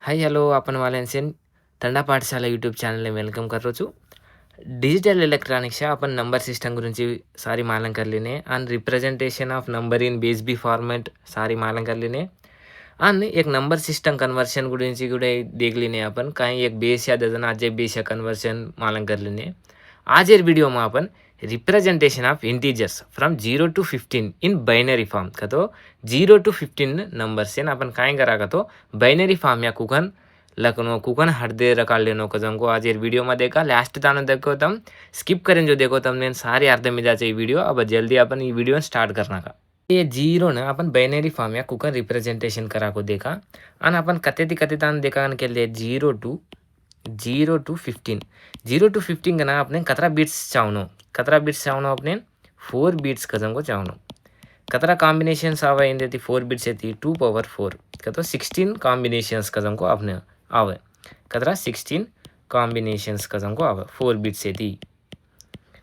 Hi hello आपण वाल्यांसेन తండా పాఠశాల YouTube ఛానల్‌ని వెల్కమ్ కరోచు. డిజిటల్ ఎలక్ట్రానిక్స్‌च्या आपण नंबर सिस्टम గురించి सारी मालूम कर लेने and representation of number in base b format सारी मालूम कर लेने आणि एक नंबर सिस्टम कन्वर्शन गुరించి కూడా देख लेने आपण काही एक बेस या डझन आज बेस या कन्वर्शन मालूम कर लेने. आज या व्हिडिओમાં आपण representation of integers from 0 to 15 in binary form का तो 0 टू 15 नंबर्स से आपण काय करा का तो बायनरी फॉर्म या कुकन लखनऊ कुकन हटदे रकाल लेनो कजम को आज ये वीडियो में देखा लास्ट तानो देखो तम स्किप करें जो देखो तुमने सारे अर्थ में जाचे वीडियो अब जल्दी अपन ये वीडियो स्टार्ट करना का ये जीरो ना अपन बायनरी फॉर्म या कुकन रिप्रेजेंटेशन करा को देखा आणि अपन कते तान देखा के लिए 0 टू 15 0 टू 15 ना अपने कतरा बिट्स चावनो अपने 4 बिट्स कजम को चावनो कतरा कॉम्बिनेशंस आवा इन देती 4 बिट्स येती 2 पावर 4 का तो 16 कॉम्बिनेशंस कजम को अपने आवे कतरा 16 कॉम्बिनेशंस कजम को आवे 4 बिट्स येती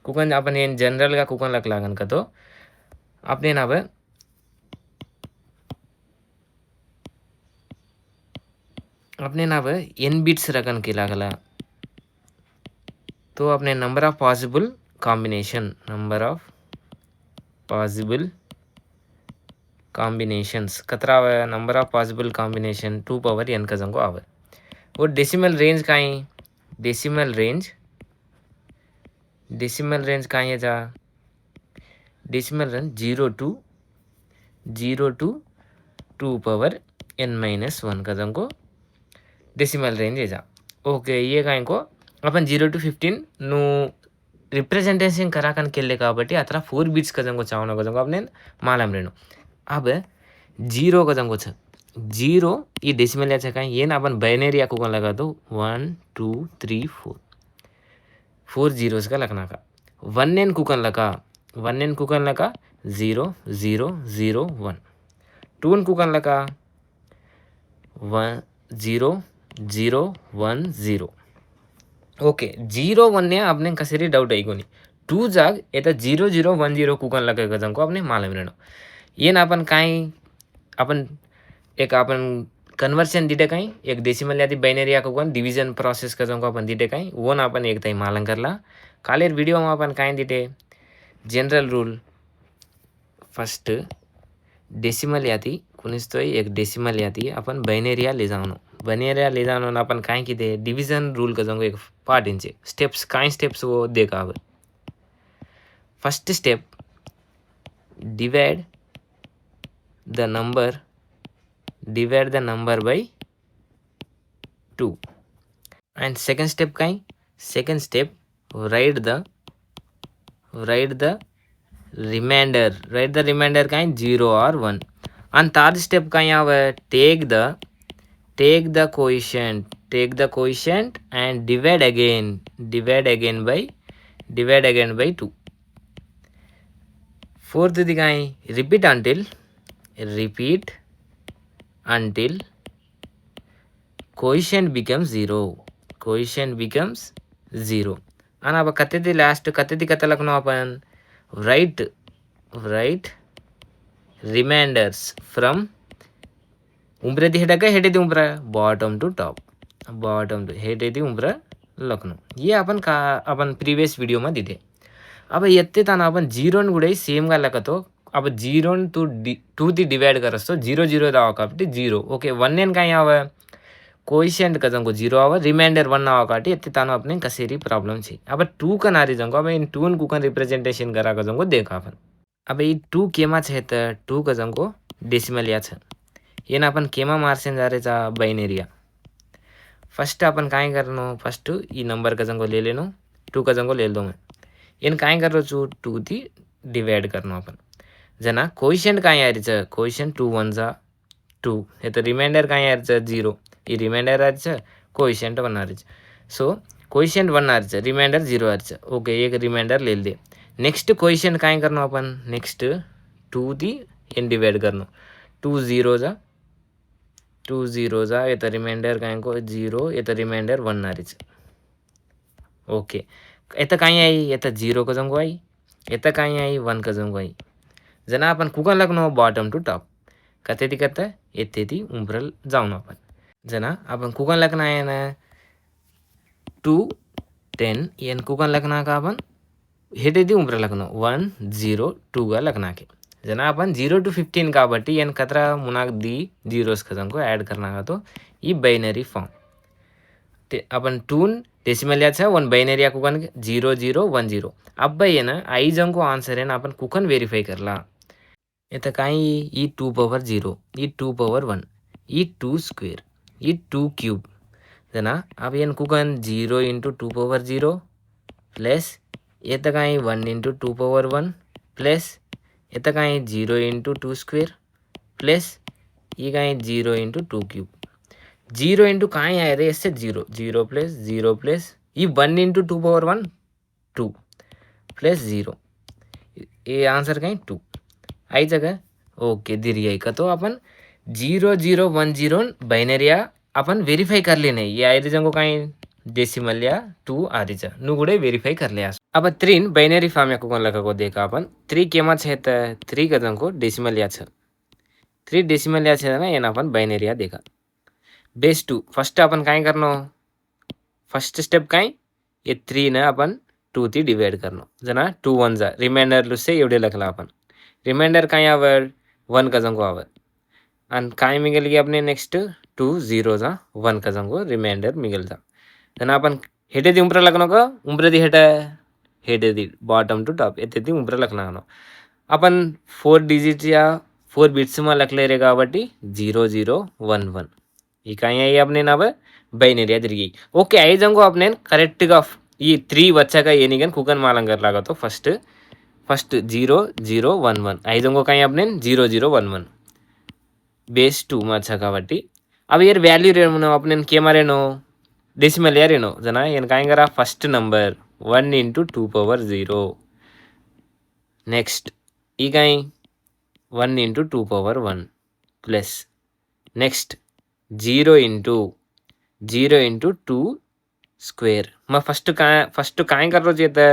कुकन आपण हे जनरल का कुकन लक लागन का तो अपने नावे n बिट्स रकन के लागला तो अपने नंबर ऑफ पॉसिबल कॉम्बिनेशंस कतरा number of possible combination 2 power n का जंगो आवे वो डेसिमल रेंज काय डेसिमल रेंज काय है जा decimal range 0 to 2 power n minus 1 का जंगो डेसिमल रेंज है जा ओके ये काय को अपन 0 टू 15 नु रिप्रेजेंटेशन कराकन केले కాబట్టి అത്ര 4 బిట్స్ కజంగో చావన కజంగో अपने मालूम रेनो अब 0 कजंगो छ 0 ये डेसिमल याचा काय ये ना अपन बायनरी या कोकन लगा दो 1 2 3 4 4 zeros का लगना का 1 n कुकन लगा 0 0 0 1 2 n कुकन लगा 1 0 0 1 0 ओके 0 1 ने आपने कसेरी डाउट आई कोनी 2 जाग येता 0 0 1 0 कुकन लगा गजंको आपने मालूम रेनो ये ना अपन काय अपन एक आपण कन्वर्शन दिटे काही एक डेसिमल यादी बायनरी या कुकन डिवीजन प्रोसेस कजंको आपण दिटे काही वन आपण एक ताई मालूम करला कालेर वीडियो में अपन काय दिटे जनरल रूल फर्स्ट डेसिमल यादी कुणीच तो एक डेसिमल यादी अपन बायनरी ले जावनो ना अपन काय किते डिवीजन रूल कजंको एक पार्ट इनचे स्टेप्स काय स्टेप्स वो देखा अब first step divide the number by 2 and second step write the remainder kind 0 or 1 and third step take the quotient and divide again by 2 fourth repeat until quotient becomes 0 आणि अब कते दी last कते लखनो अपन write reminders from उम्रे दी हेडे दी उम्रा bottom to हेडे दी उम्रा लखनो ये अपन previous video में दिदे अब येते ताना अपन 0 गुडे सेम गा लकतो अब 0 टू दी डिवाइड करस्तो 0 0 दावा కాబట్టి 0 ఓకే 1 n काय आवे कोएफिशिएंट कजंको 0 आवे रिमाइंडर 1 आवा కాబట్టి ఎత్తి తాను अपने कसेरी प्रॉब्लम छी अब 2 का नारी जंको अब इन 2 न कुकन रिप्रेजेंटेशन करा कजंको देखा अपन अब ये 2 केमा छ त 2 कजंको डेसिमल या छ ये ना अपन केमा मार्सेन जारे चा बायनरी फर्स्ट अपन काय करनो फर्स्ट ई नंबर कजंको ले लेनो 2 कजंको ले दो मैं इन काय करो छु 2 दी डिवाइड करनो अपन जना कोएफिशिएंट काय यायचं कोएफिशिएंट 2 1 जा 2 हे तर रिमाइंडर काय यायचं 0 ಈ रिमाइंडर यायचं कोएफिशिएंट 1 यायचं सो कोएफिशिएंट 1 यायचं रिमाइंडर 0 यायचं ओके एक रिमाइंडर ले दे नेक्स्ट कोएफिशिएंट काय करनो आपण नेक्स्ट 2 दी n डिवाइड करनो 2 0 जा ये तर रिमाइंडर काय को 0 ये तर रिमाइंडर 1 यायचं ओके येतं काय आहे येतं 0 का जंगो आई येतं काय आहे 1 का जंगो आई जना आपण कुकन लगनो बॉटम टू टॉप कते ती येते ती उंबरल जाऊन आपण जना आपण कुकन लखना है ना 2 10 एन कुकन लखना का अपन हेटे दी उम्र लखना 1 0 2 గా लखना के जना अपन 0 to 15 కాబట్టి एन कतरा मुनाक दी जीरोस खजन को ऐड करना का तो ये बाइनरी फॉर्म ते अपन 2 डेसिमल याचा 1 बाइनरी या कुकन 0 0 1 0 अब ये ना आई जंको आंसर है ना अपन कुकन वेरीफाई करला इथं काय E 2 power 0 E 2 power 1 E 2 square E 2 cube जना अब येन कुकन 0 इंटू 2 पॉवर 0 प्लस इथं काय 1 इंटू 2 पॉवर 1 प्लस इथं काय 0 इंटू 2 स्क्वेअर प्लस ये काय 0 इंटू 2 क्यूब 0 इंटू काय आहे रे इससे 0 0 प्लस ये 1 इंटू 2 पॉवर 1 2 प्लस 0 ये आंसर काय 2 आई जगह ओके दिरी का तो अपन 0010 बायनरिया आपण व्हेरीफाय करले नाही या आयरिजंगो काय डेसिमल या 2 आरिजा नु गुडे व्हेरीफाय करले आस अब 3 बायनरी फॉर्म या कोण लका को देखा अपन 3 केमा छे त 3 कदंको डेसिमल या छ 3 डेसिमल या छे ना एना अपन बायनरी या देखा बेस 2 फर्स्ट अपन काय करनो फर्स्ट स्टेप काय ये 3 ने अपन 2 ती डिवाइड करनो जना 2 1 जा रिमाइंडर लुसे एवढे लखला आपण रिमाइंडर काय आवर 1 कजंको आवर आणि काय मिगेल की आपने नेक्स्ट 2 0 जा 1 कजंको रिमाइंडर मिगेल जा then आपण हेटे दी उम्र लखनो का उम्र दी हेटे दी बॉटम टू टॉप येते दी उम्र लखना आपण 4 डिजिट या 4 बिट्स मा लखले रे కాబట్టి 0011 ఈ काय आहे आपने नाव బైనరీ తిరిగి ఓకే ఐ జంగో आपने కరెక్ట్ గా ఈ 3 వచ్చాక ఏనిగన్ కుకన్ మాలంగర్ లాగా తో ఫస్ట్ 0011 ఐ జంగో काय आपने 0011 बेस 2 में अच्छा కాబట్టి अब यार वैल्यू రేను आपने केमा రేनो डेसिमल या రేनो जना एन काय करा first number 1 into 2 power 0 next E काय 1 into 2 power 1 plus next 0 into 2 square మా ఫస్ట్ काय कर రోజు అయితే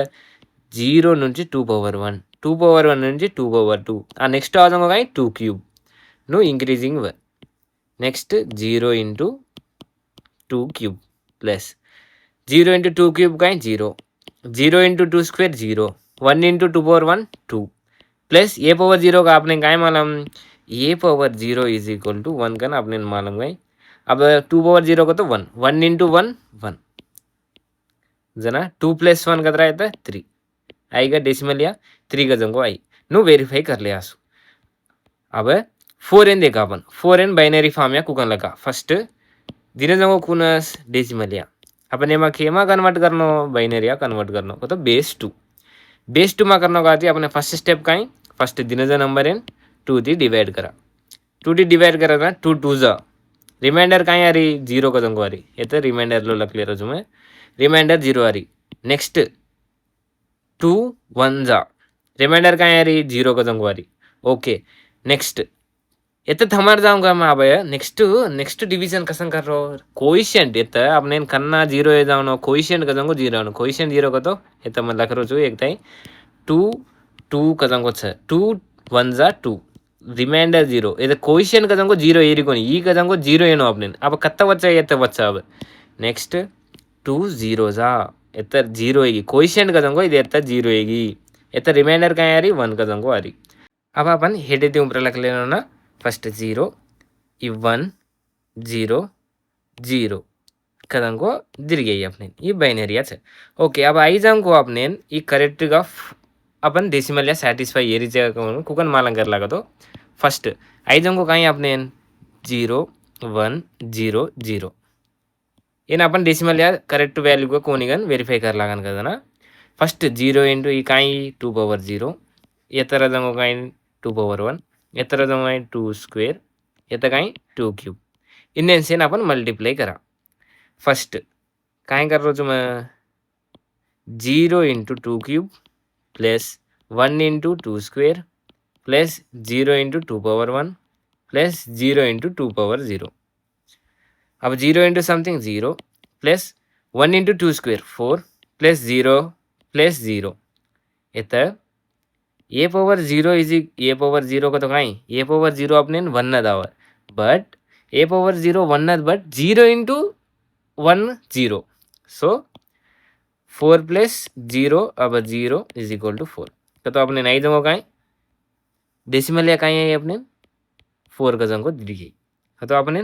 0 నుంచి 2 power 1 2 power 1 నుంచి 2 power 2 ఆ నెక్స్ట్ ఆదంగా काय 2 cube no increasing one next 0 into 2 cube plus 0 into 2 cube का 0 0 into 2 square 0 1 into 2 power 1 2 plus a power 0 का आपने काय मालूम a power 0 is equal to 1 का आपने मालूम गई अब 2 पावर 0 का तो 1 1 into 1 1 जना 2 प्लस 1 का रहता है 3 आएगा डेसिमल या 3 का जंगो आई नो वेरीफाई कर ले आसू अब 4n देखा आपण 4n बायनरी फॉर्म या कुकन लगा फर्स्ट दिने जंगो कुनस डेसिमल या आपण एमा केमा कन्वर्ट करनो बायनरी या कन्वर्ट करनो तो बेस 2 मा करनो का आपण फर्स्ट स्टेप काय फर्स्ट दिने जो नंबर एन 2 ती डिवाइड करा 2 ती डिवाइड करा ना 2 2 जा रिमाइंडर काय आरी 0 का जंगो आरी येते रिमाइंडर लो लखले रजू में रिमाइंडर 0 आरी नेक्स्ट 2 1 जा रिमाइंडर काय आरी 0 का जंगो आरी ओके नेक्स्ट येतं थमार जाऊंगा मैं अब नेक्स्ट डिवीजन कसं कर रो कोइशियंट येतं आपने कन्ना 0 ये जाऊनो कोइशियंट का जंगो 0 नो कोइशियंट 0 का तो येतं मैं लख रो छु एक ताई 2 2 का जंगो छ 2 1 जा 2 रिमाइंडर 0 येतं कोइशियंट का जंगो 0 एरी कोनी ई का जंगो 0 येनो आपने अब कत्ता वच्चा येतं वच्चा अब नेक्स्ट 2 0 जा येतं 0 येगी कोइशियंट का जंगो इधर येतं 0 येगी येतं रिमाइंडर काय आरी 1 का जंगो आरी अब अपन हेडे दी ऊपर लख लेनो ना फर्स्ट 0 ಈ 1 0 0 कदंको दिर गई अपने ये बाइनरी है ओके अब आई जाऊँ को अपने ये करेक्ट का अपन डेसिमल या सैटिस्फाई ये जगह कुकन मालंग कर लगा तो फर्स्ट आई जाऊँ को कहीं अपने 0 1 0 0 ये अपन डेसिमल या करेक्ट वैल्यू को कोनिगन वेरीफाई कर लगन కదా ना फर्स्ट 0 इंटू ये कहीं 2 power 0 ये तरह जाऊँ कहीं 2 power 1 ये तरह जाऊँ 2 स्क्वेयर येतं काय 2 क्यूब इन्हें आपण मल्टिप्लाई करा फर्स्ट काय कर रोज मग 0 into 2 cube plus 1 into 2 square plus 0 into 2 power 1 plus 0 into 2 power 0 अब 0 into something 0 plus 1 into 2 square 4 plus 0 plus 0 येतं ए पावर 0 इज ए पावर 0 का तो काय ए पावर 0 अपने 1 ना दावर but A power 0 1 but 0 into 1 0 so 4 plus 0 अब 0 इज इक्वल टू 4 तो अपने नहीं दूंगा कहीं डेसिमल या कहीं है अपने 4 का जंग को दिखे तो अपने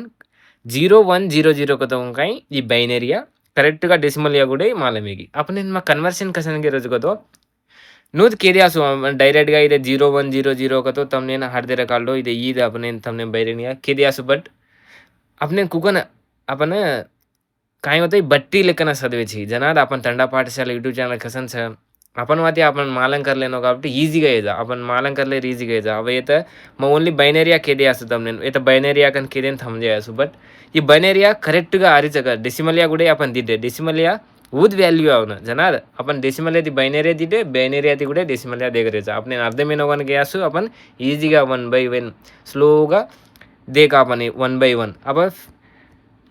0 1 0 0 का तो कहीं ये बाइनरी करेक्ट का डेसिमल या गुड़े मालूमेगी अपने मा कन्वर्शन कसन के रोज को तो नूत केरियासु ಡೈರೆಕ್ಟ್ గా ಇದೆ 0100 का तो तमने हर दे रकाल्डो ಇದೆ ईद अपने तमने बैरनिया केरियासु बट अपने कुकन अपन काय होतं बट्टी लेखन చదివేచి జనాలు अपन తండా పాఠశాల యూట్యూబ్ ఛానల్ కసన్ आपण माती आपण मालन करलेनो కాబట్టి ఈజీగా ఏదా आपण मालन करले ఈజీగా ఏదా अब येतं मग ओनली बायनरिया केदे असतो तमने येतं बायनरिया कन केदेन थमजे असो बट ಈ बायनरिया करेक्टగా ಆರಿಚಗ ಡೆಸಿಮಲಿಯಾ ಗುಡೆ आपण दिदे ಡೆಸಿಮಲಿಯಾ ऊद व्हॅल्यू आवना जनार आपण डेसिमल ती बायनरी दिदे बायनरी ती गुडे डेसिमल देगरेचा आपण అర్థమైన వన్ गे असो आपण ఈజీగా 1/1 స్లోగా देख आपण 1/1 अब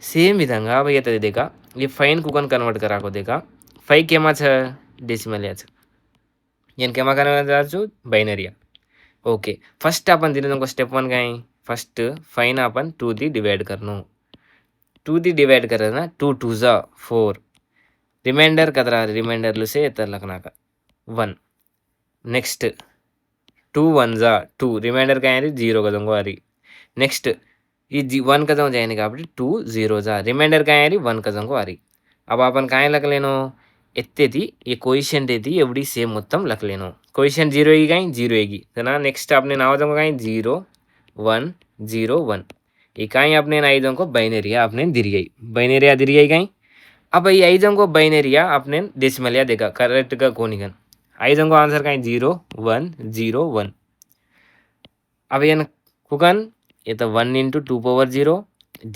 सेम विधंगा अब येतं देखा ये फाइन कुकन कन्वर्ट करा को देखा 5 केमा छ डेसिमल याच येन केमा कन्वर्ट करायचो बायनरी ओके फर्स्ट आपण दिले नको स्टेप 1 काय फर्स्ट फाइन आपण 2 दी डिवाइड करनो 2 दी डिवाइड करना 2 2 जा 4 रिमाइंडर कदरा रिमाइंडर लुसे येतं लखनाका 1 नेक्स्ट 2 1 जा 2 रिमाइंडर काय आहे 0 का जंगो आरी नेक्स्ट ಈ 1 का जाऊन जाएने కాబట్టి 2 0 जा रिमाइंडर काय आहे 1 का जाऊन आरी अब आपण काय लखलेनो ఎత్తేది ఈ कोएफिशिएंट ఏది एवढी सेम మొత్తం లखलेनो कोएफिशिएंट 0 ही काय 0 ఏగి तना नेक्स्ट आपने नाव जाऊन काय 0 1 0 1 ये काय आपने नाई जाऊन को बाइनरी आपने दिरी गई बाइनरी दिरी गई काय अब ये आई जाऊन को बाइनरी आपने डेसिमल या देखा करेक्ट का कोनिगन आई जाऊन को आंसर काय 0 1 0 1 अब ये कुकन ये तो 1 into 2 power 0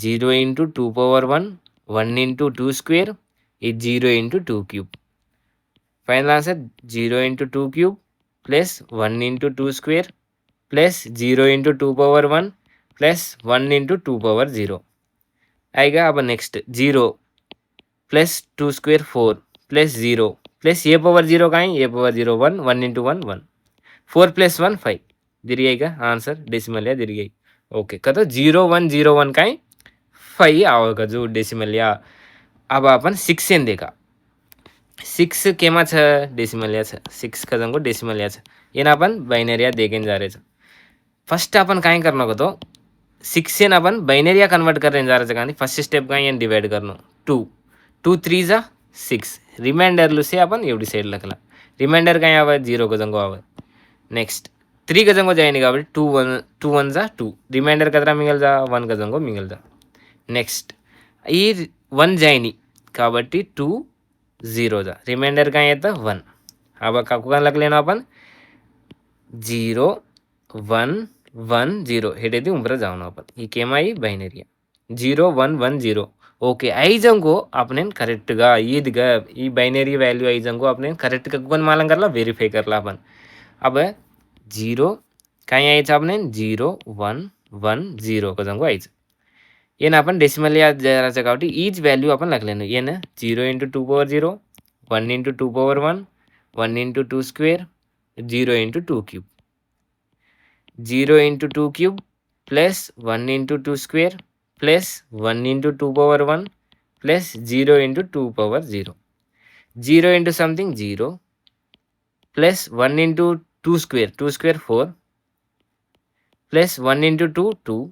0 into 2 power 1 1 into 2 square ये 0 into 2 cube final answer 0 into 2 cube plus 1 into 2 square plus 0 into 2 power 1 plus 1 into 2 power 0 आएगा अब next 0 plus 2 square 4 plus 0 plus a power 0 का है ए पावर 0 1 1 इंटू 1 1 4 प्लस 1 5 दिरी आएगा answer decimal या दिरी गई okay का तो 0 1 0 1 का 5 आवेगा जो डेसिमल या अब अपन 6 एन देखा 6 केमा छ डेसिमल या छ 6 का जंगो डेसिमल या छ येन अपन बाइनरी देखेन जा रहे छ फर्स्ट अपन काय करनो को तो 6 एन अपन बाइनरी कन्वर्ट करने जा रहे छ కానీ फर्स्ट स्टेप का एन डिवाइड करनो 2 2 3 जा 6 रिमाइंडर लुसे अपन एवढी साइड लखला रिमाइंडर काय आवे 0 का जंगो आवे नेक्स्ट 3 का जंगो जाएने కాబట్టి 2 1 जा 2 रिमाइंडर कतरा मिगल जा 1 का जंगो मिगल जा నెక్స్ట్ ఈ 1 जाएनी కాబట్టి 2 0 जा रिमाइंडर काय येतं 1 अब काकुका लखलेनो आपण 0 1 1 0 हे देती उंबरा जाऊन आपण ही केमाई बाइनरी 0 1 1 0 ఓకే ఐజంగో आपने करेक्ट गा ईद गा ई बाइनरी वैल्यू ఐజంగో आपने करेक्ट का कुकन मालूम करला वेरीफाई करला अपन अब 0 काय यायचं आपने 0 1 1 0 का जंगो आयचं येन आपण डेसिमल या जराचं కాబట్టి ఈచ్ వాల్యూ आपण లखलेनो येन 0 into 2 power 0 1 into 2 power 1 1 into 2 square 0 into 2 cube 0 into 2 cube plus 1 into 2 square plus 1 into 2 power 1 plus 0 into 2 power 0 0 into something 0 plus 1 into 2 square 4 plus 1 into 2 2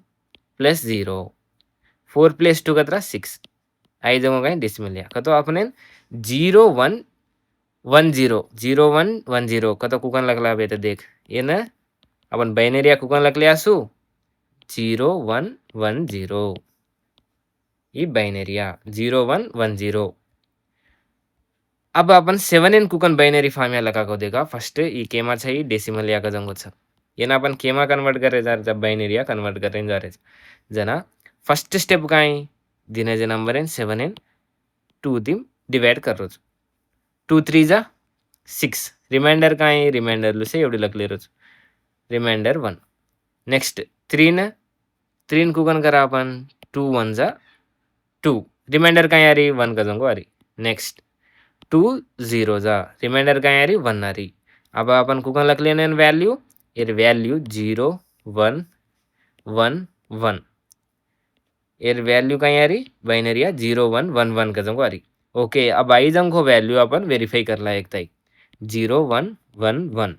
plus 0 4 plus 2 कतरा 6 ఐదవ काय decimal या का तो आपण 0 1 1 0 0 1 1 0 का तो कुकन लखला बेटा देख ये ना अपन बाइनरी कुकन लखले असू 0 1 1 0 ये बाइनरी 0 1 1 0 अब अपन 7 एन कुकन बाइनरी फॉर्म या लगा को देखा फर्स्ट ये केमा छ ही डेसिमल या का जंगो छ येना अपन केमा कन्वर्ट करे जा जब बाइनरी कन्वर्ट करें जा रहे जना फर्स्ट स्टेप काय दिनाचे नंबर एन 7 एन 2 दी डिवाइड कर रोज 2 3 जा 6 रिमाइंडर काय रिमाइंडर लुसे एवढी लखले रोज रिमाइंडर 1 नेक्स्ट 3 न 3 कुकन करा आपण 2 1 जा 2 रिमाइंडर काय आरी 1 का जंगो आरी नेक्स्ट 2 0 जा रिमाइंडर काय आरी 1 आरी अब आपण कुकन लखले न वैल्यू ये वैल्यू 0 1 1 1 एर वैल्यू कहीं आ रही बाइनरी 0111 का जंगो आ रही ओके अब आई जंगो वैल्यू अपन वेरीफाई करला एक ताई 0111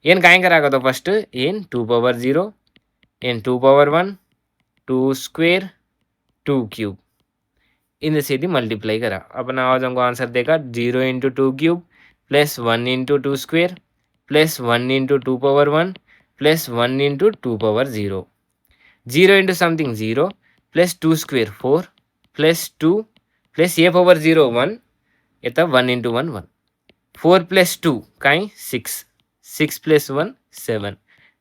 ಏನ್ ಕಾಯಂಕರಾಗತ್ತೋ ಫಸ್ಟ್ ಏನ್ 2 power 0 ಏನ್ 2 power 1 2 square 2 cube इन सीधी मल्टीप्लाई करा अपन आवाज हमको आंसर देगा 0 into 2 cube plus 1 into 2 square plus 1 into 2 power 1 plus 1 into 2 power 0 0 into something 0 plus 2 square 4 plus 2 plus a power 0 1 येता 1 इंटू 1 1 4 प्लस 2 काई 6 6 प्लस 1 7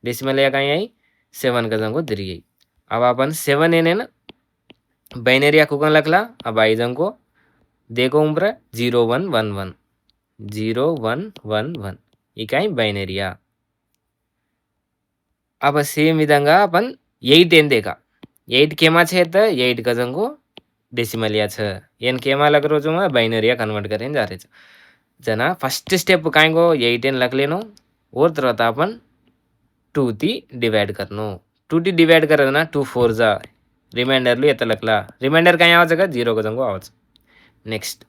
डेसिमल या काई आई 7 का जंगो दिरी गई अब अपन 7 एने ना बाइनरी कुकन लखला अब आई जंगो देखो उम्र 0111 0111 इकाई बाइनरिया अब सेम विधंगा अपन 8 एन देखा 8 केमा छे त 8 का जंगो डेसिमलिया छ एन केमा लग रो जो मैं बाइनरिया कन्वर्ट करें जा रहे जना फर्स्ट स्टेप कायगो 8 एन लख लेनो और तरह अपन 2 ती डिवाइड करनो 2 ती डिवाइड कर ना 2 4 जा रिमाइंडर येता लखला रिमाइंडर काय आवाज का 0 का जंगो आवाज नेक्स्ट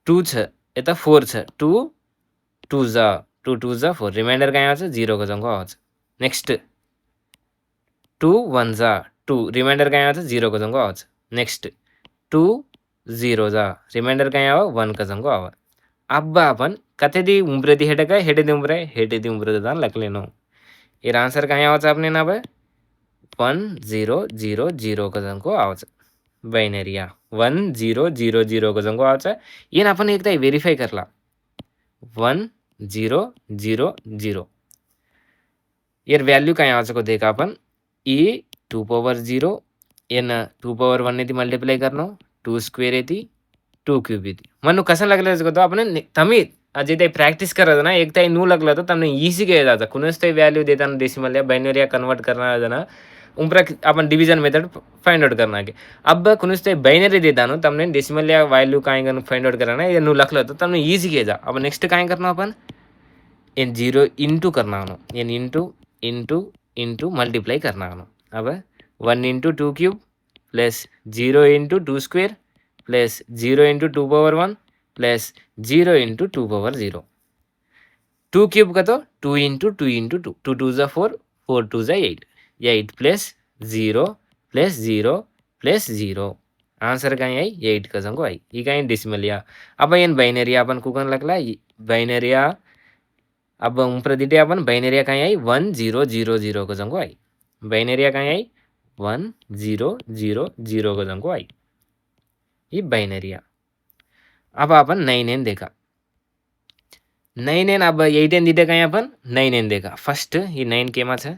2 छ येता 4 छ 2 2 जा 2 2 जा 4 रिमाइंडर काय आवाज 0 का जंगो आवाज नेक्स्ट 2 1 जा 2 रिमाइंडर काय आवाज 0 का जंगो आवाज नेक्स्ट 2 0 जा रिमाइंडर काय आवा 1 का जंगो आवा अब अपन कथेदी उम्रदी हेडेदी उम्रे दान लखलेनो इर आंसर काय आवाज आपने ना बे 1000 का जंगो आवाज बाइनरिया 1000 का जंगो आवाज येन अपन एकदा व्हेरीफाई करला 1000 यर वैल्यू काय आवाज को देखा अपन ई 2 power 0 एन 2 power 1 ने ती मल्टीप्लाई करनो 2 स्क्वेअर येती 2 क्यूब येती मनु कसं लागलं तो आपण तमी अजे ते प्रॅक्टिस करत ना एक ताई नू लागला तो तमने इजी के जाता कुनस ते वैल्यू देता ना डेसिमल या बाइनरी कन्वर्ट करना जना उम्र अपन डिवीजन मेथड फाइंड आउट करना के अब कुनस ते बाइनरी देता नो तमने डेसिमल या वैल्यू काय गन फाइंड आउट करना ये नू लखला तो तमने इजी के जा अब नेक्स्ट काय करना अपन एन 0 इंटू करना एन इंटू मल्टीप्लाई करना अब 1 into 2 cube plus 0 into 2 square plus 0 into 2 power 1 plus 0 into 2 power 0 2 cube का तो 2 इंटू 2 इंटू 2 2 2 जा 4 4 2 जा 8 8 प्लस 0 प्लस 0 प्लस 0 आंसर कहीं आई 8 का संगो आई ये कहीं डेसिमलिया अब एन बाइनरिया अपन कुकन लगला बाइनरिया अब प्रदिटे अपन बाइनरिया कहीं आई 1000 का जंगो आई बाइनरिया कहीं आई 1000 का जंगो आई ये बाइनरिया अब अपन 9 एन देखा 9 एन अब 8 एन दिटे कहीं अपन 9 एन देखा फर्स्ट ये 9 केमा छ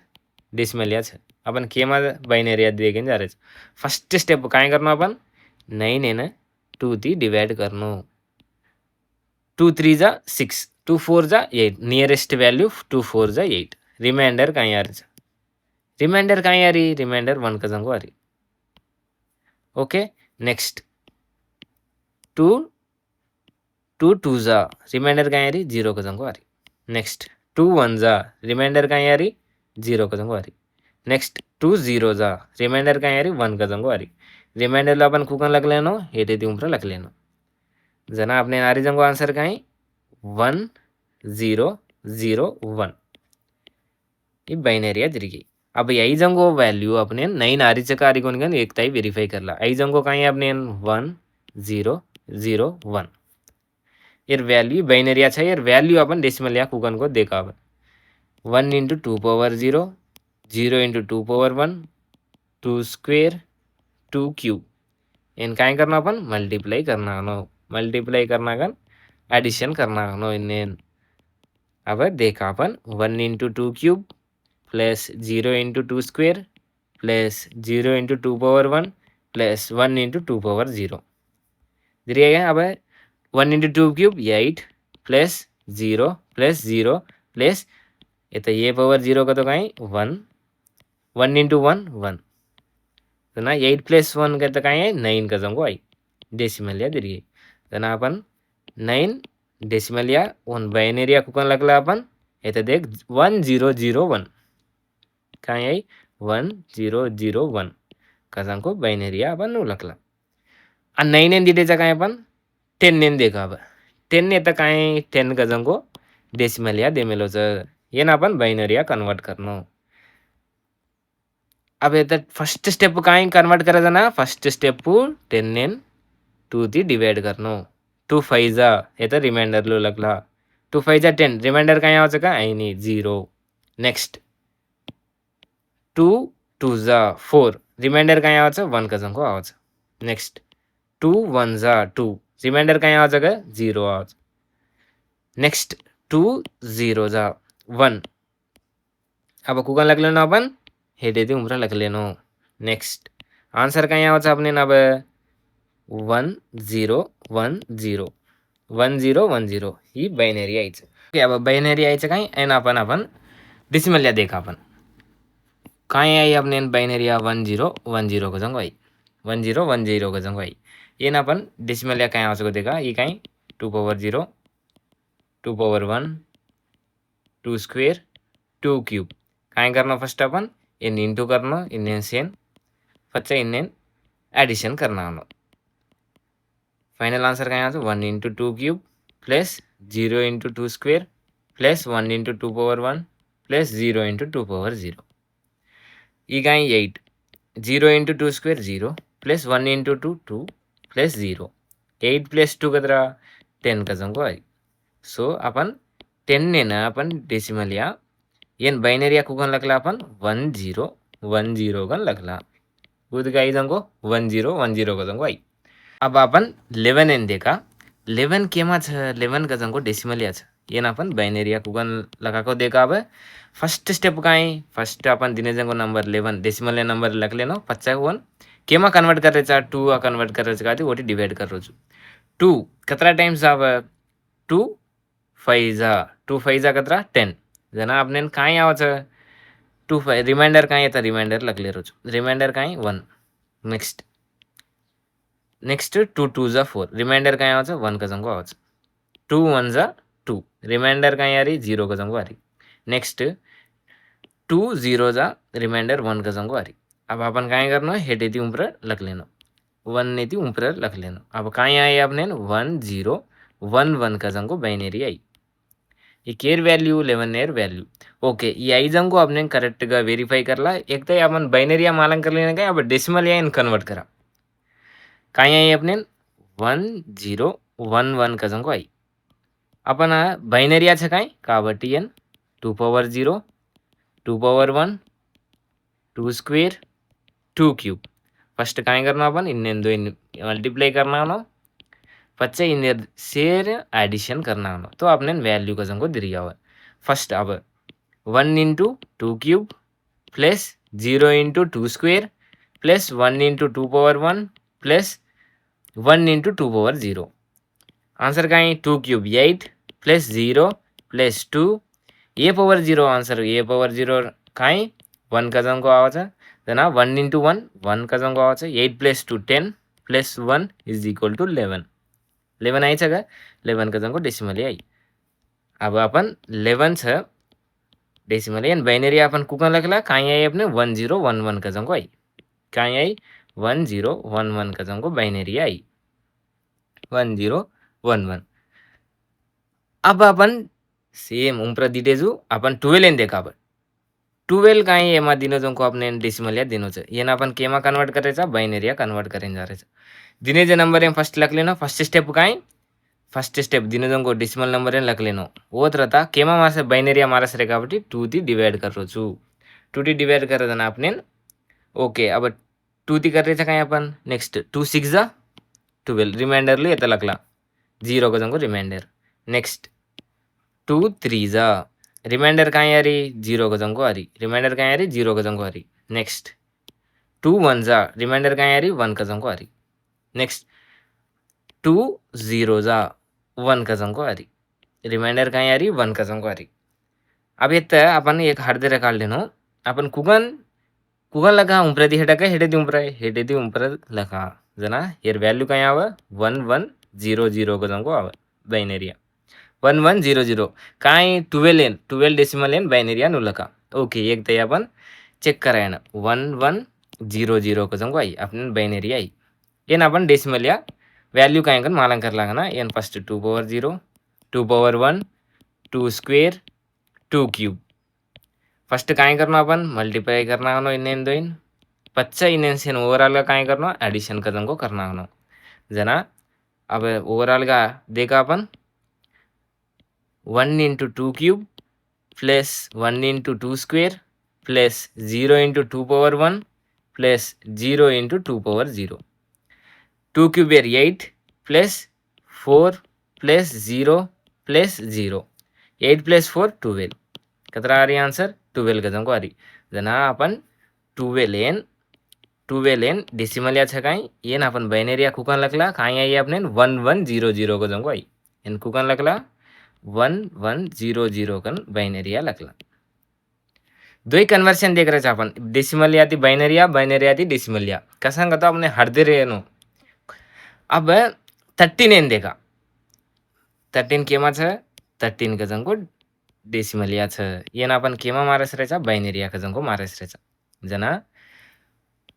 डेसिमलिया छ अपन केमा बाइनरिया देखें जा रहे फर्स्ट स्टेप काय करनो अपन 9 एन 2 ती डिवाइड करनो 2 3 जा 6 2 4 जा 8 नियरेस्ट वैल्यू 2 4 जा 8 रिमाइंडर कहीं आ रही रिमाइंडर कहीं आ रही रिमाइंडर 1 का जंगो आ रही ओके नेक्स्ट 2 2 2 जा रिमाइंडर कहीं आ रही 0 का जंगो आ रही नेक्स्ट 2 1 जा रिमाइंडर कहीं आ रही 0 का जंगो आ रही नेक्स्ट 2 0 जा रिमाइंडर कहीं आ रही 1 का जंगो आ रही रिमाइंडर अपन कुकन लग लेनो हेटे दी उम्र लग लेनो जना अपने नारी जंगो आंसर कहीं 1001 ये बाइनरिया तिरिगी अब आई जंगो वैल्यू अपने 9 आरी चकारी कोन गन एक ताई वेरीफाई करला आई जंगो कहीं अपने 1001 यर वैल्यू बाइनरिया छ यर वैल्यू अपन डेसिमल या कुकन को देखा 1 into 2 power 0 0 into 2 power 1 2 square 2 cube in काय करना अपन मल्टीप्लाई करना गन एडिशन करना इन अब देखा अपन 1 into 2 cube plus 0 into 2 square plus 0 into 2 power 1 plus 1 into 2 power 0 दिरिएगा अब 1 इंटू 2 क्यूब 8 प्लस 0 प्लस ये तो ये पावर 0 का तो कहीं 1 1 इंटू 1 1 तो ना 8 प्लस 1 का तो कहीं है 9 का जंगो आई डेसिमल या दिरिए तो ना अपन 9 डेसिमल या 1 बाइनरिया कुकन लगला अपन ये तो देख 1001 कहीं आई 1001 कजांको बायनरी आपण ओळखला. आणि 9 ने दिलेचं काय आपण 10 ने देखावं. 10 ने तर काय 10 कजांको डेसिमल या देमेलोचं ये ना आपण बायनरी या कन्वर्ट करणं. अब याच्यात फर्स्ट स्टेप काय कन्वर्ट करायचं ना फर्स्ट स्टेप 10 ने 2 ती डिवाइड करणं. 2 5 जा याचा रिमाइंडरला लागला. 2 5 जा 10 रिमाइंडर काय यावचं का नाही 0. नेक्स्ट 2 2 जा 4 रिमाइंडर काय यावचं 1 कजांको आवाचं. नेक्स्ट 2 1 जा 2 रिमाइंडर काय यावचं का 0 आवाचं. नेक्स्ट 2 0 जा 1 अब कुकन लागलेलो आपण हे देते उमरा लागलेलो. नेक्स्ट आन्सर काय यावचं आपण अब 1 0 1 0 1 0 1 0 ही बायनरी यायचं. ओके अब बायनरी यायचं काय आणि आपण डेसिमल या देखा आपण काय आहे आपने बायनरी 1 0 1 0 को जंगो आई 1 0 1 0 को जंगो आई ये ना अपन डेसिमल या काय आवश्यक देखा ये काय 2 power 0 2 power 1 2 square 2 cube काय करना फर्स्ट अपन इन इंटू करना इन्हें सेन फच्चा इन्हें एडिशन करना हम फाइनल आंसर काय answer 1 into 2 cube plus 0 into 2 square plus 1 into 2 power 1 plus 0 into 2 power 0 ये काय 8 0 into 2 square 0 plus 1 into 2 2 plus 0 8 plus 2 कतरा 10 का जंगो आई सो अपन 10 ने ना अपन डेसिमल या येन बायनरी या कुकन लगला अपन 1 0 1 0 गन लगला बुध गाई जंगो 1 0 1 0 का जंगो आई अब आपण 11 एन देखा 11 केमा छ 11 का जंगो डेसिमल या छ येन अपन बायनरी या कुकन लगाको देखा अब फर्स्ट स्टेप काय फर्स्ट अपन दिने जंगो नंबर 11 डेसिमल या नंबर लग लेनो 51 केमा कन्वर्ट करायचा 2 आ कन्वर्ट करायचा का ते ओटी डिवाइड करोजु 2 कतरा टाइम्स आव 2 5 जा 2 5 जा कतरा 10 जना आपने काय यावचं 2 5 रिमाइंडर काय येता रिमाइंडर लगले रोज रिमाइंडर काय 1 नेक्स्ट 2 2 जा 4 रिमाइंडर काय यावचं 1 का जंगो आवाचं 2 1 जा 2 रिमाइंडर काय यारी 0 का जंगो आरी नेक्स्ट 2 0 जा रिमाइंडर 1 का जंगो आरी अब अपन काय करनो हेड येती ऊपर लग लेनो 1 येती ऊपर लग लेनो अब काय आई आपने 1 0 1 1 का जंगो बाइनरी आई ये केर वैल्यू 11 एयर वैल्यू ओके ये आई जंगो आपने करेक्ट गा वेरीफाई करला एक तो अपन बाइनरी या मालूम कर लेना काय अब डेसिमल या इन कन्वर्ट करा काय आई आपने 1 0 1 1 का जंगो आई अपन बाइनरी याचं काय కాబట్టి n 2 power 0 2 power 1 2 square 2 cube first काय करना अपन इन दो मल्टीप्लाई करना हो पच्चे इन शेर एडिशन करना हो तो आपने वैल्यू का जंगो दिया हुआ फर्स्ट अब 1 into 2 cube plus 0 into 2 square plus 1 into 2 power 1 plus 1 into 2 power 0 answer काय 2 cube 8 plus 0 plus 2 A power 0 answer A power 0 काय 1 का जंगो आवाचा जना 1 into 1 1 का जंगो आवाचा 8 plus 2 10 plus 1 is equal to 11 11 आयचं का 11 का जंगो डेसिमल आई अब अपन 11 छ डेसिमल एन बाइनरी अपन कुकन लगला काय आई अपने 1 0 1 1 का जंगो आई काय आई 1 0 1 1 का जंगो बाइनरी आई 1 0 1 1 अब अपन सेम उम्र दिटेजु अपन 12 एन देखा आपण 12 काय एमा दिनो जंको आपने डेसिमल या दिनोचं येना आपण केमा कन्वर्ट करायचा बायनरी या कन्वर्ट करेन जायचं दिने जे नंबर एम फर्स्ट लख लेनो फर्स्ट स्टेप काय फर्स्ट स्टेप दिनो जंको डेसिमल नंबर एन लख लेनो ओत रहता केमा मासे बायनरी या मारस रे కాబట్టి 2 ती डिवाइड करोचु 2 ती डिवाइड करताना आपने ओके अब 2 ती करायचं काय आपण नेक्स्ट 2 6 जा 12 रिमाइंडरले येता लखला 0 का जंको रिमाइंडर नेक्स्ट 2 3 जा रिमाइंडर काय यारी 0 का जंको आरी रिमाइंडर काय यारी 0 का जंको आरी नेक्स्ट 2 1 जा रिमाइंडर काय यारी 1 का जंको आरी नेक्स्ट 2 0 जा 1 का जंको आरी रिमाइंडर काय यारी 1 का जंको आरी अब येतं आपण एक हार्दे रेकाल लेनो आपण कुगन लगा उंप्रती हेडेदी उंपर लगा जना हेर वैल्यू काय आव 1 1 0 0 का जंको आव बाइनरी 1 1 0 0 काय 12 डेसिमल एन बाइनरी या नुलका ओके एक ते आपण चेक करायना 1 1 00 का जंगो आई अपन बाइनरी आई एन अपन डेसिमल या वैल्यू का एंगन मालंग कर लागा ना एन first 2 power 0 2 power 1 2 square 2 cube first काय करना अपन मल्टीप्लाई करना हनो इन्नेन दोइन पच्चा इन्नेन सेन ओवरऑल का काय करना एडिशन का जंगो करना हनो जना अब ओवरऑल का देखा अपन 1 into 2 cube plus 1 into 2 square plus 0 into 2 power 1 plus 0 into 2 power 0. 2 cube are 8 plus 4 plus 0 plus 0. 8 plus 4 12. कितना आ रही आंसर 12 का जंको आ रही जना अपन 12 एन डेसिमल या छकाई ये ना अपन बाइनरी कुकन लकला काई आई अपने 1100 का जंको आई इन कुकन लकला 1100 कन बाइनरी लकला दोई कन्वर्शन देख रहे अपन डेसिमल या थी बाइनरी थी डेसिमल या कसं कहता अपने हरदे रहे नो अब 13 एन देखा 13 केमा छ 13 का जंको डेसिमल या छ ये ना अपन केमा मारस रहेछ बाइनरी का जंको मारस रहेछ जना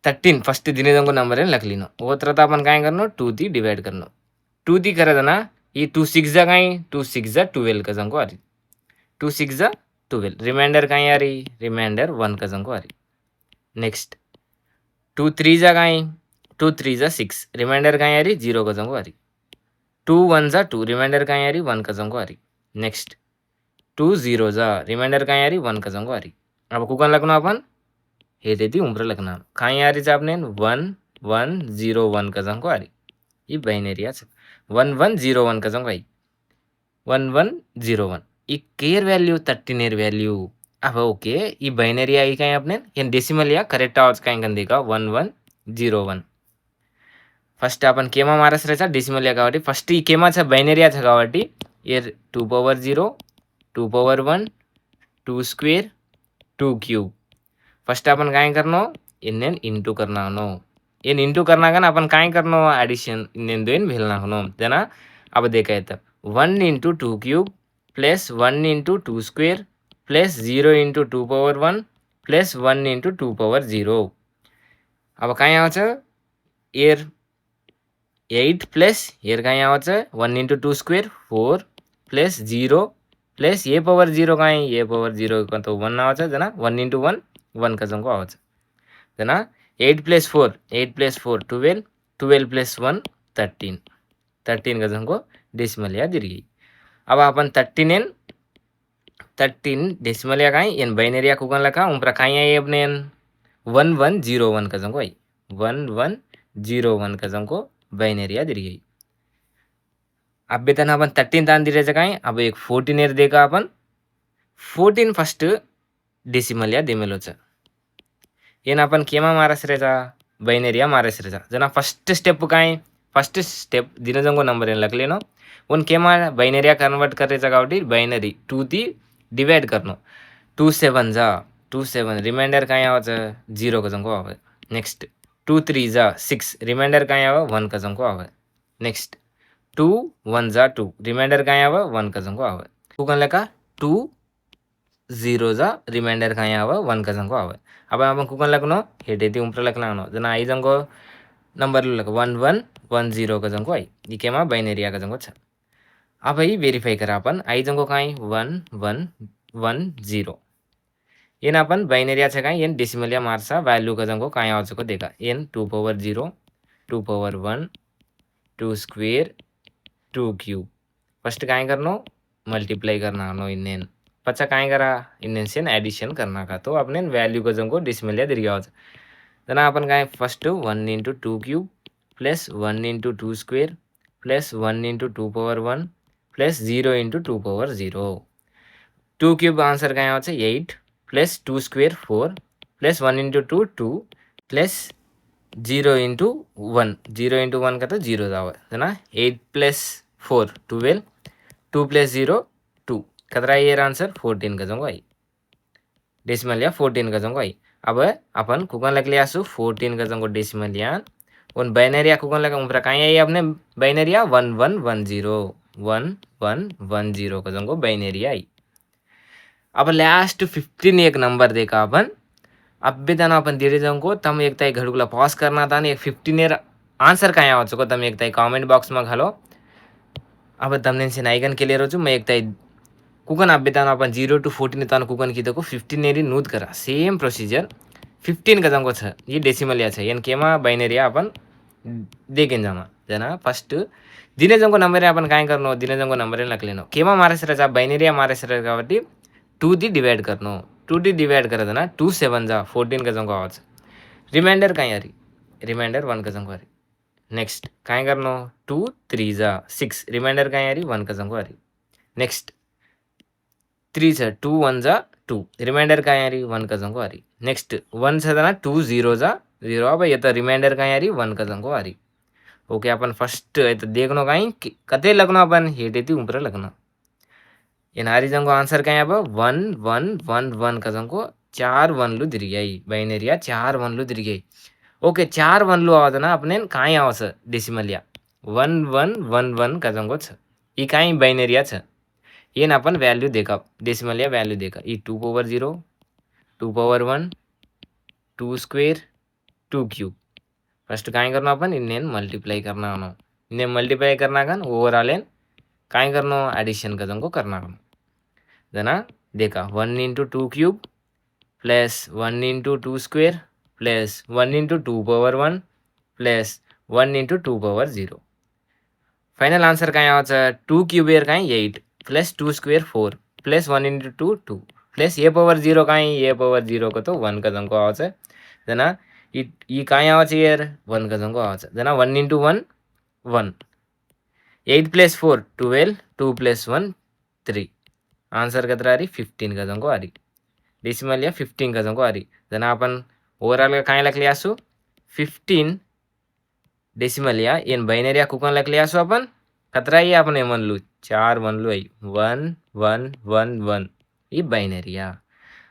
13 फर्स्ट दिने जंको नंबर लख लिनो वो तरह अपन काय करनो 2 दी डिवाइड करनो 2 दी करे जना ये 2 6 जा काई 2 6 जा 12 का जंको आ रही 2 6 जा 12 रिमाइंडर काई आ रही रिमाइंडर 1 का जंको आ रही नेक्स्ट 2 3 जा काई 2 3 जा 6 रिमाइंडर काई आ रही 0 का जंको आ रही 2 1 जा 2 रिमाइंडर काई आ रही 1 का जंको आ रही नेक्स्ट 2 0 जा रिमाइंडर काई आ रही 1 का जंको आ रही अब कुकन लगना अपन हे देती उम्र लगना काई आ रही आपने 1 1 0 1 का जंको आ रही ये बाइनरी आ 1 1 0 1 का जंको आई 1 1 0 1 ఈ కేర్ వాల్యూ 13 एयर वैल्यू अब ओके ఈ బైనరీ आई काय आपने ये डेसिमल या करेक्ट आवाज काय कन देगा 1101 फर्स्ट अपन केमा मारस रहेछ डेसिमल या కాబట్టి ఫస్ట్ ఈ కేమా छ బైనరీ छ కాబట్టి ये 2 power 0 2 power 1 2 square 2 cube first अपन काय करनो इन्नेन इंटू करना नो ये इंटू करना का अपन काय करनो एडिशन इन्नेन दोइन भेलना हनो देना अब देखा येत 1 into 2 cube plus 1 into 2 square plus 0 into 2 power 1 plus 1 into 2 power 0 अब काय आउँछ एयर 8 प्लस एयर काय आउँछ 1 into 2 square 4 plus 0 plus a power 0 काय ए पावर 0 का तो 1 आउँछ जना 1 into 1 1 का जंको आउँछ जना 8 plus 4 8 plus 4 12 12 plus 1 13 13 का जंको डेसिमल या दिरी अब अपन 13 एन 13 डेसिमल या काई एन बाइनरी या कुकन लका उम्र काई आई अपने 1101 का जंको आई 1101 का जंको बाइनरी या दिरी अब बेतन अपन 13 तान दिरे जकाई अब एक 14 एर देखा अपन 14 फर्स्ट डेसिमल या देमेलो छ एन अपन केमा मारस रहेछ बाइनरी या मारस रहेछ जना फर्स्ट स्टेप काई फर्स्ट स्टेप दिन जंगो नंबर एन लख लेनो उन केमा बाइनरी कन्वर्ट करे जगावटी बाइनरी 2 ती डिवाइड करनो 2 7 जा 2 7 रिमाइंडर काय आवाज 0 का जंको आवे नेक्स्ट 2 3 जा 6 रिमाइंडर काय आवे 1 का जंको आवे नेक्स्ट 2 1 जा 2 रिमाइंडर काय आवे 1 का जंको आवे कुकन लेका 2 0 जा रिमाइंडर काय आवे 1 का जंको आवे अब अपन कुकन लकनो हेडेती उम्र लकलानो जना आई जंको नंबर लक 1110 का जंको आई इकेमा बाइनरी का जंको छ अब ही वेरीफाई करा अपन आई जंको काई 1110 एन अपन बाइनरी छ काई एन डेसिमल या मार्सा वैल्यू का जंको काई आउँछ को देखा एन 2 power 0 2 power 1 2 square 2 cube first काई करनो मल्टीप्लाई करना नो इन्नेन पचा काई करा इन्नेन से एडिशन करना का तो अपने वैल्यू का जंको डेसिमल या दिरी आउँछ जना अपन काई first 1 into 2 cube plus 1 into 2 square plus 1 into 2 power 1 plus 0 into 2 power 0 2 cube answer काय आउँछ 8 plus 2 square 4 plus 1 into 2 2 plus 0 into 1 0 into 1 का तो 0 जावे जना 8 प्लस 4 12 2 प्लस 0 2 कतरा ये आंसर 14 का जंगो आई डेसिमल या 14 का जंगो आई अब अपन कुकन लग लिया सु 14 का जंगो डेसिमल या उन बाइनरी कुकन लगा उम्र काई आई अपने बाइनरी 1110 1110 का जंगो बाइनरी आई अब लास्ट 15 एक नंबर देखा अपन अभ्यतानो आपण धीरे जाऊको તમે એકતા ઘડુકલા પॉज करना था ને 15 एर આન્સર કાંઈ આવો છો તમે એકતા કમેન્ટ બોક્સમાં ઘાલો अब તમને से नाइगन के लिए रोजु मैं एकता कुकन अभ्यतानो अपन 0 to 14 तानो कुकन की को 15 एरी नूत करा सेम प्रोसिजर 15 गजंको छ ये डेसिमल या छ एन केमा बाइनरी अपन देखेन जामा जना फर्स्ट दिने जंको नंबर अपन काय करनो दिने जंको नंबर लख लेनो केमा मारे सर जा बाइनरी मारे सर కాబట్టి 2 दी डिवाइड करनो 2 दी डिवाइड करदना 2 7 जा 14 गजंको आवाज रिमाइंडर काय आरी रिमाइंडर 1 गजंको आरी नेक्स्ट काय करनो 2 3 जा 6 रिमाइंडर काय आरी 1 गजंको आरी नेक्स्ट 3 छ 2 1 जा 2 रिमाइंडर काय आरी 1 गजंको आरी नेक्स्ट 1 छ जना 2 0 जा 0 अब येता रिमाइंडर काय आरी 1 गजंको आरी ओके अपन फर्स्ट येता देखनो काय कते लगनो अपन हेटेती ऊपर लगनो येनारी जंको आंसर काय अब 1 1 1 1 कजंको 4 1 ಲು ತಿರುಗಾಯಿ ಬೈನರಿಯ 4 1 ಲು ತಿರುಗಾಯಿ ओके 4 1 ಲು ಆವದನ अपने काय आवस डेसिमलिया 1 1 1 1 कजंको छ ई काय बाइनरिया छ येन अपन वैल्यू देखा डेसिमलिया वैल्यू देखा E 2 power 0 2 power 1 2 square 2 cube first काय करना अपन इन्हें मल्टीप्लाई करना होनो इन्हें मल्टीप्लाई करना कन ओवरऑल काय करनो एडिशन कदम को करना कन जना देखा 1 into 2 cube plus 1 into 2 square plus 1 into 2 power 1 plus 1 into 2 power 0 final answer काय आवाच 2 क्यूब एर काय 8 plus 2 square 4 plus 1 into 2 2 plus a power 0 काय ए पावर 0 को तो 1 कदम को आवाच जना ई काय आवाच एर 1 कदम को आवाच जना 1 इंटू 1 1 8 प्लस 4 12 2 प्लस 1 3 आंसर कतरा आरी 15 कदम को आरी डेसिमल या 15 कदम को आरी जना अपन ओवरऑल का काय लखले आसू 15 डेसिमल या एन बाइनरी या कुकन लखले आसू अपन कतरा ही अपन एमन लू 4 1 लू आई 1 1 1 1 ई बाइनरी या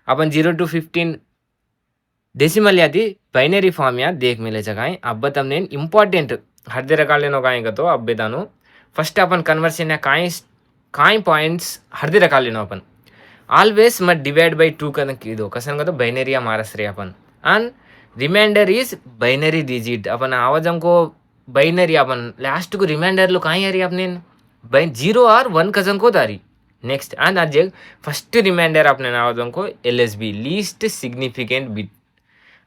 अपन 0 to 15 डेसिमल यादी बाइनरी फॉर्म या देख मिले जगह अब तमने इंपॉर्टेंट हर रकालेनो काय गतो अब्बेदानो फर्स्ट अपन कन्वर्शन या काय पॉइंट्स हर रकालेनो अपन ऑलवेज मत डिवाइड बाय 2 कन किदो कसन गतो बाइनरी या मारस रे अपन and remainder is binary digit अपन आवाजम को बाइनरी अपन लास्ट को रिमाइंडर लो काय यारी अपने 0 और 1 कसन को दारी नेक्स्ट and आज फर्स्ट रिमाइंडर अपने आवाजम को LSB least significant bit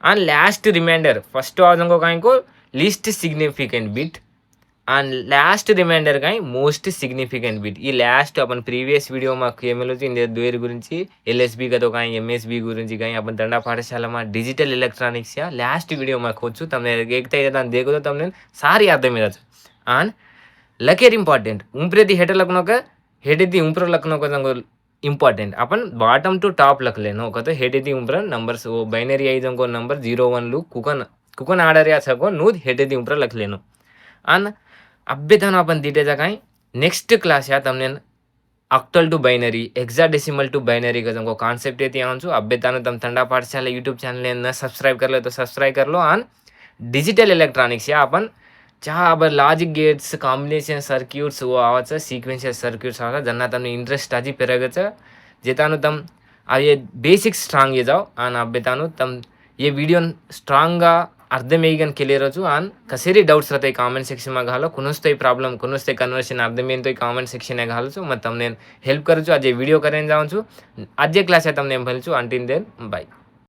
and last remainder first आवाजम को काय को least significant bit and last reminder काय मोस्ट सिग्निफिकेंट बिट ఈ లాస్ట్ अपन ప్రీవియస్ వీడియో మాకు ఏమేలోచి ఇందే ద్వేర్ గురించి LSB కదో काय MSB గురించి काय अपन దండా పాఠశాలમાં ડિજિટલ ઇલેક્ટ્રોનિક્સ या લાસ્ટ વિડિયો માં ખોચું તમને એકતા એકતા देखो तो તમને સારી યાદ મેળા and લકેર ઇમ્પોર્ટન્ટ ઉંપરેથી હેઠ લખનો કે હેઠેથી ઉપર લખનો કે જંગો इम्पॉर्टेंट अपन बॉटम टू टॉप लख लेनो कहते हेडेदी उम्र नंबर्स वो बाइनरी आई जंको नंबर 0 1 लू कुकन कुकन आर्डर या सको नूद हेडेदी उम्र लख लेनो अन अभ्यतानो अपन दीटे जगह नेक्स्ट क्लास या तमने octal to binary hexadecimal to binary का जंको कॉन्सेप्ट येती आंसु अभ्यतानो तम ठंडा पाठशाला यूट्यूब चैनल न सब्सक्राइब कर ले तो सब्सक्राइब कर लो अन डिजिटल इलेक्ट्रॉनिक्स या अपन जहाँ अब लॉजिक गेट्स कॉम्बिनेशन सर्क्यूट्स वो आवाज सीक्वेंशियल सर्क्यूट्स आवाज जना तमने इंटरेस्ट आजी पेरगच जेतानु तम ये बेसिक स्ट्रांग ये जाओ आन अभ्यतानु तम ये वीडियो स्ट्रांग అర్థమేయగన్ క్లియర్ వచ్చు ఆన్ కసేరి డౌట్స్ रहते కామెంట్ సెక్షన్ માં ઘાલો કુનસ્તઈ પ્રોબ્લેમ કુનસ્તઈ કન્વર્શન અર્ધમેન તો કામેન્ટ સેક્શન એ ઘાલો છું મે તમને હેલ્પ કરું છું આજે વિડિયો કરીને જાઉં છું આજે ક્લાસ એ તમને એમ ભલું છું અંટિલ ધેન બાય